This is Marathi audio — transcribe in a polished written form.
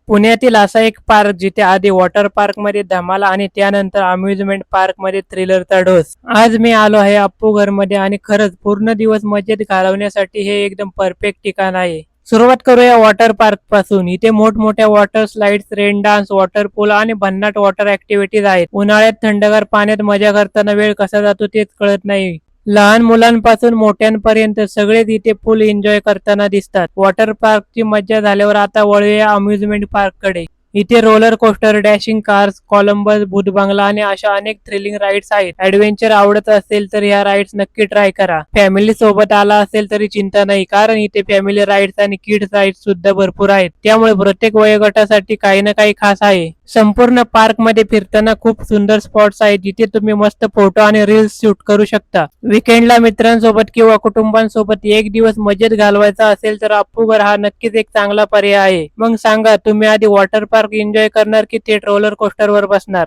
पुण्यातील असा एक पार्क जिथे आधी वॉटर पार्क मध्ये धमाल आणि त्यानंतर अम्युजमेंट पार्क मध्ये थ्रिलरचा डोस. आज मी आलो आहे अप्पू घर मध्ये आणि खरंच पूर्ण दिवस मजेत घालवण्यासाठी हे एकदम परफेक्ट ठिकाण आहे. सुरुवात करूया वॉटर पार्क पासून. इथे मोठमोठ्या water slides, rain dance, water pool आणि भन्नाट वॉटर ऍक्टिव्हिटीज आहेत. उन्हाळ्यात थंडगार पाण्यात मजा करताना वेळ कसा जातो तेच कळत नाही. लहान मुलांपासून मोठ्यांपर्यंत सगळेच इथे फुल एन्जॉय करताना दिसतात. वॉटर पार्कची मजा झाल्यावर आता वळूया अम्युजमेंट पार्क कडे. इथे roller coaster, dashing cars, Columbus, भूत बंगला आणि अशा अनेक थ्रिलिंग राईड्स आहेत. ऍडव्हेंचर आवडत असेल तर ह्या राईड्स नक्की ट्राय करा. फॅमिली सोबत आला असेल तरी चिंता नाही, कारण इथे फॅमिली राईड्स आणि किड्स राईड्स सुद्धा भरपूर आहेत. त्यामुळे प्रत्येक वयोगटासाठी काही ना काही खास आहे. संपूर्ण पार्क मध्ये फिरताना खूप सुंदर स्पॉट्स आहेत जिथे तुम्ही मस्त फोटो आणि रील्स शूट करू शकता. वीकेंडला मित्रांसोबत किंवा कुटुंबांसोबत एक दिवस मजेत घालवायचा असेल तर अप्पूघर हा नक्कीच एक चांगला पर्याय आहे. मग सांगा, तुम्ही आधी वॉटर पार्क एन्जॉय करणार की थेट रोलर कोस्टर वर बसणार?